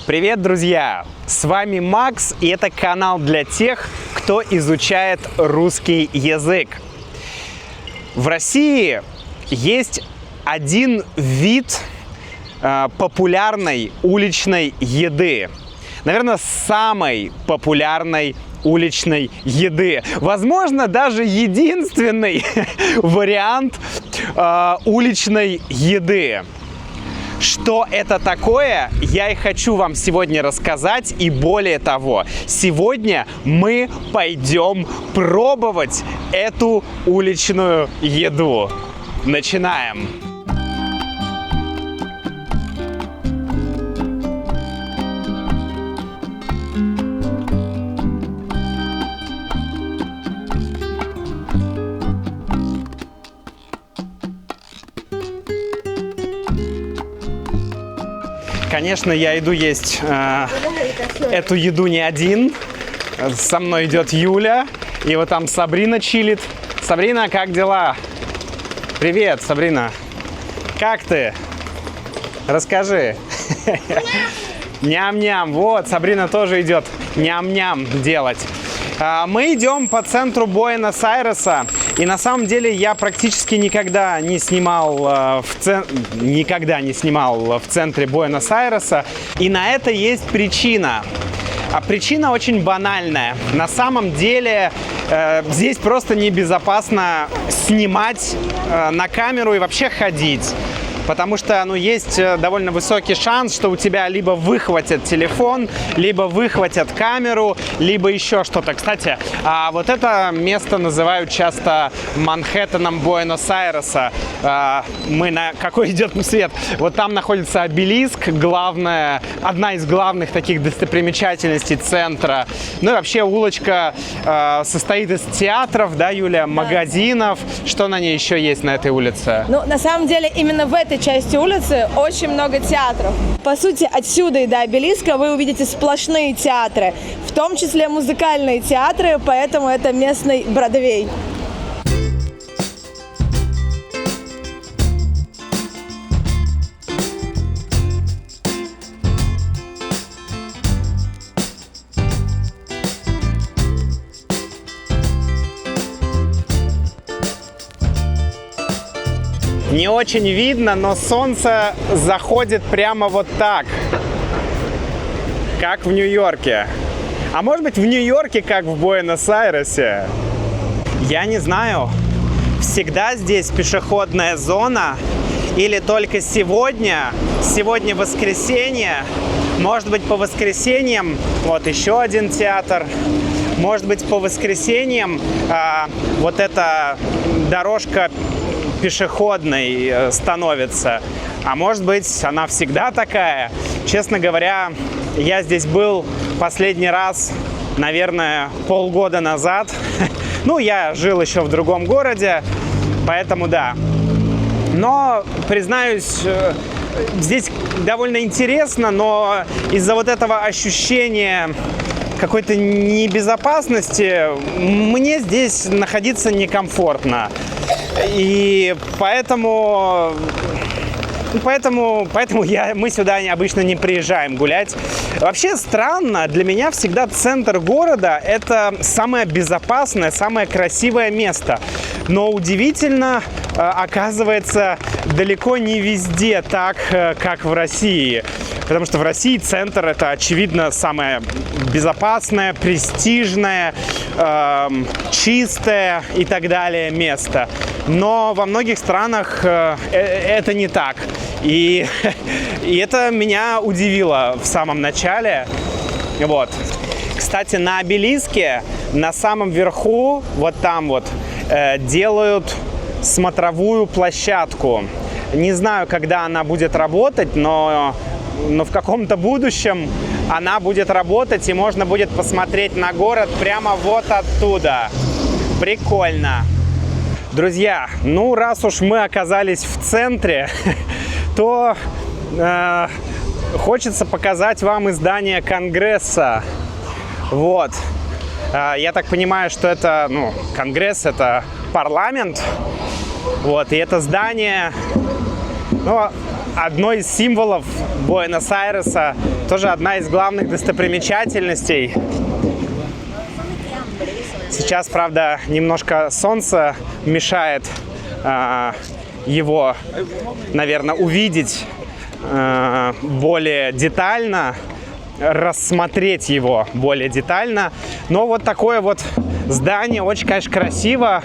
Привет, друзья! С вами Макс, и это канал для тех, кто изучает русский язык. В России есть один вид популярной уличной еды. Наверное, самой популярной уличной еды. Возможно, даже единственный вариант уличной еды. Что это такое, я и хочу вам сегодня рассказать. И более того, сегодня мы пойдем пробовать эту уличную еду. Начинаем! Конечно, я иду есть эту еду не один. Со мной идет Юля. И вот там Сабрина чилит. Сабрина, как дела? Привет, Сабрина. Как ты? Расскажи. Ням-ням. Вот, Сабрина тоже идет ням-ням делать. Мы идем по центру Буэнос-Айреса. И на самом деле я практически никогда не снимал в центре Буэнос-Айреса. И на это есть причина. А причина очень банальная. На самом деле здесь просто небезопасно снимать на камеру и вообще ходить. Потому что, есть довольно высокий шанс, что у тебя либо выхватят телефон, либо выхватят камеру, либо еще что-то. Кстати, вот это место называют часто Манхэттеном Буэнос-Айреса. Какой идет свет? Вот там находится обелиск, одна из главных таких достопримечательностей центра. Ну и вообще улочка состоит из театров, да, Юля, магазинов. Что на ней еще есть на этой улице? На самом деле, именно в этой части улицы очень много театров. По сути, отсюда и до обелиска вы увидите сплошные театры, в том числе музыкальные театры, поэтому это местный Бродвей. Не очень видно, но солнце заходит прямо вот так, как в Нью-Йорке. А может быть, в Нью-Йорке, как в Буэнос-Айресе? Я не знаю. Всегда здесь пешеходная зона или только сегодня? Сегодня воскресенье. Может быть, по воскресеньям вот еще один театр. Может быть, по воскресеньям вот эта дорожка пешеходной становится. А может быть, она всегда такая. Честно говоря, я здесь был последний раз, наверное, полгода назад. Я жил еще в другом городе, поэтому да. Но, признаюсь, здесь довольно интересно, но из-за вот этого ощущения какой-то небезопасности мне здесь находиться некомфортно. И поэтому мы сюда обычно не приезжаем гулять. Вообще странно, для меня всегда центр города – это самое безопасное, самое красивое место. Но удивительно, оказывается, далеко не везде так, как в России. Потому что в России центр – это, очевидно, самое безопасное, престижное, чистое и так далее место. Но во многих странах это не так. И это меня удивило в самом начале. Вот. Кстати, на обелиске, на самом верху, вот там вот, делают смотровую площадку. Не знаю, когда она будет работать, но в каком-то будущем она будет работать, и можно будет посмотреть на город прямо вот оттуда. Прикольно. Друзья, раз уж мы оказались в центре, то хочется показать вам и здание Конгресса. Вот. Я так понимаю, что это, Конгресс, это парламент. Вот, и это здание, одно из символов Буэнос-Айреса, тоже одна из главных достопримечательностей. Сейчас, правда, немножко солнце мешает его, наверное, увидеть более детально, рассмотреть его более детально. Но вот такое вот здание, очень, конечно, красиво.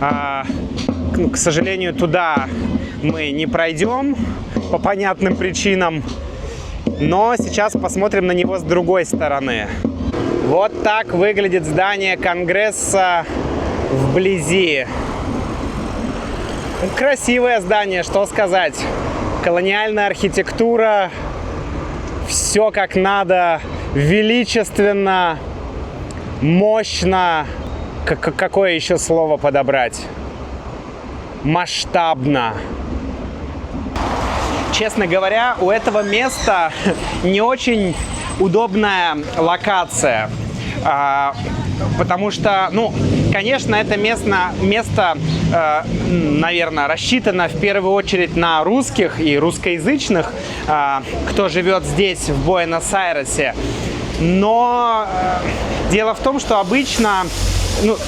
К сожалению, туда мы не пройдем по понятным причинам. Но сейчас посмотрим на него с другой стороны. Вот так выглядит здание Конгресса вблизи. Красивое здание, что сказать. Колониальная архитектура. Все как надо. Величественно. Мощно. Какое еще слово подобрать? Масштабно. Честно говоря, у этого места не очень удобная локация. Потому что, конечно, это место, наверное, рассчитано в первую очередь на русских и русскоязычных, кто живет здесь, в Буэнос-Айресе. Но дело в том, что обычно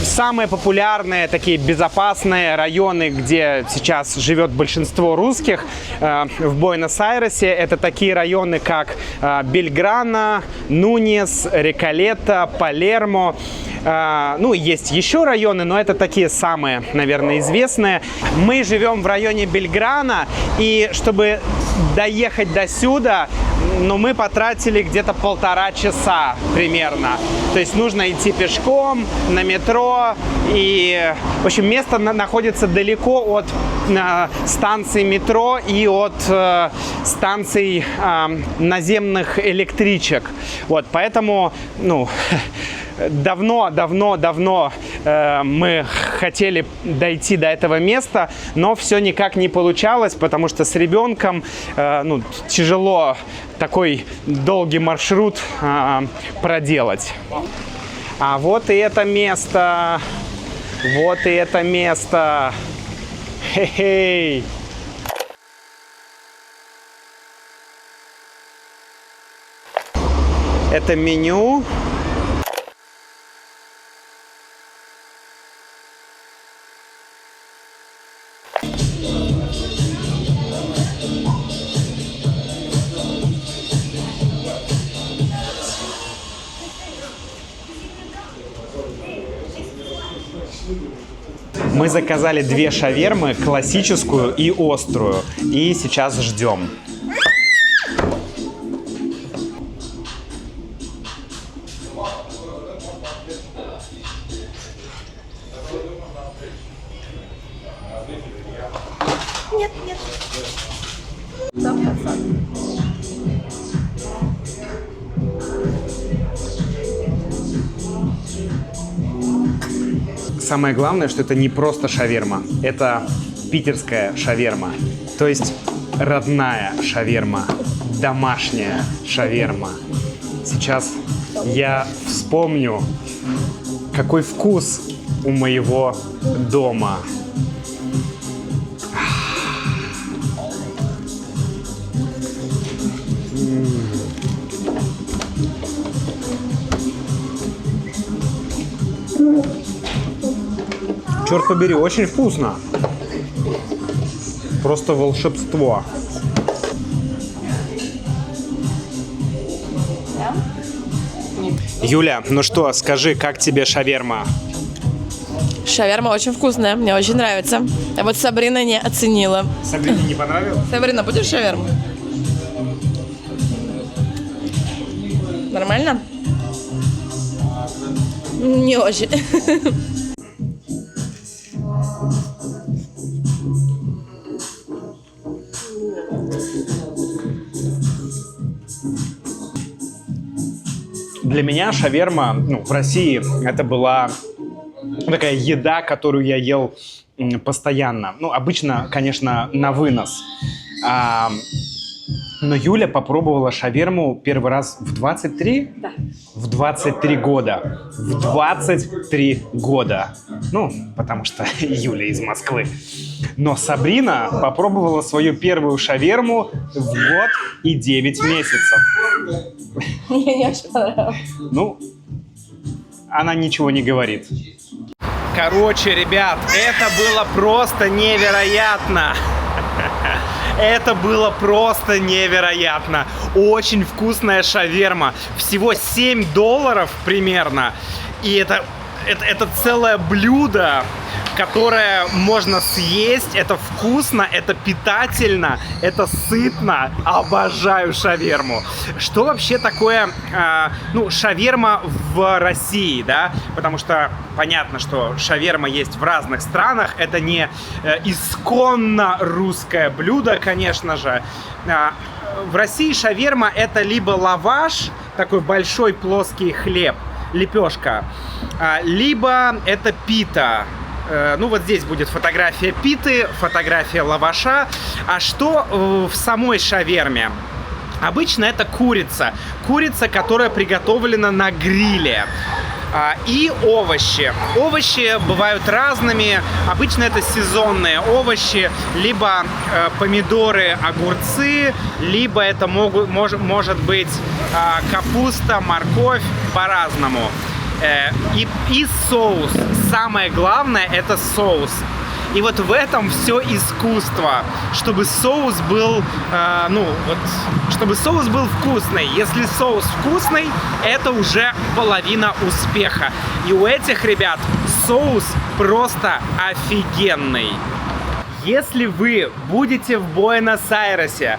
самые популярные, такие безопасные районы, где сейчас живет большинство русских в Буэнос-Айресе, это такие районы, как Бельграно, Нунес, Реколета, Палермо. Есть еще районы, но это такие самые, наверное, известные. Мы живем в районе Бельграно, и чтобы доехать до сюда, мы потратили где-то 1,5 часа примерно. То есть нужно идти пешком, на метро. И, в общем, место находится далеко от станции метро и от станций наземных электричек. Вот, поэтому, давно мы хотели дойти до этого места, но все никак не получалось, потому что с ребенком тяжело такой долгий маршрут проделать. А вот и это место. Вот и это место. Хе-хей. Это меню. Мы заказали 2 шавермы, классическую и острую. И сейчас ждем. Нет. Самое главное, что это не просто шаверма, это питерская шаверма. То есть родная шаверма, домашняя шаверма. Сейчас я вспомню, какой вкус у моего дома. Черт побери, очень вкусно. Просто волшебство. Юля, ну что, скажи, как тебе шаверма? Шаверма очень вкусная, мне очень нравится. А вот Сабрина не оценила. Сабрине не понравилось? Сабрина, будешь шаверму? Нормально? Не очень. Для меня шаверма, в России это была такая еда, которую я ел постоянно. Обычно, конечно, на вынос. Но Юля попробовала шаверму первый раз в 23? Да. В 23 года. В 23 года. Потому что Юля из Москвы. Но Сабрина попробовала свою первую шаверму в год и 9 месяцев. Мне не очень понравилось. Ну, она ничего не говорит. Короче, ребят, это было просто невероятно. Это было просто невероятно. Очень вкусная шаверма. Всего $7 примерно. И это целое блюдо, которое можно съесть. Это вкусно, это питательно, это сытно. Обожаю шаверму. Что вообще такое, шаверма в России, да? Потому что понятно, что шаверма есть в разных странах. Это не исконно русское блюдо, конечно же. В России шаверма — это либо лаваш, такой большой плоский хлеб, лепешка, либо это пита. Ну вот здесь будет фотография питы, фотография лаваша. А что в самой шаверме? Обычно это курица. Курица, которая приготовлена на гриле. И овощи. Овощи бывают разными. Обычно это сезонные овощи. Либо помидоры, огурцы, либо это может быть капуста, морковь, по-разному. И соус. Самое главное — это соус. И вот в этом все искусство, чтобы соус был, чтобы соус был вкусный. Если соус вкусный, это уже половина успеха. И у этих ребят соус просто офигенный. Если вы будете в Буэнос-Айресе,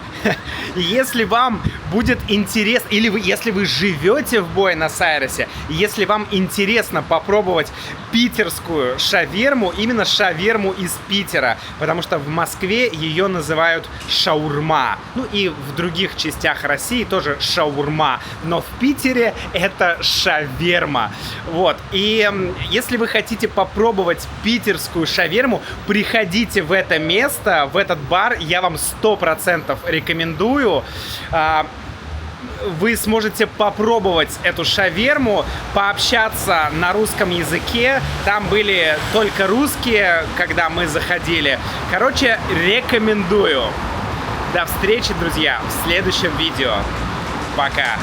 если вам будет интересно, или если вы живете в Буэнос-Айресе, если вам интересно попробовать питерскую шаверму, именно шаверму из Питера, потому что в Москве ее называют шаурма. Ну и в других частях России тоже шаурма, но в Питере это шаверма. Вот. И если вы хотите попробовать питерскую шаверму, приходите в это место, в этот бар, я вам 100% рекомендую. Вы сможете попробовать эту шаверму, пообщаться на русском языке. Там были только русские, когда мы заходили. Короче, рекомендую. До встречи, друзья, в следующем видео. Пока.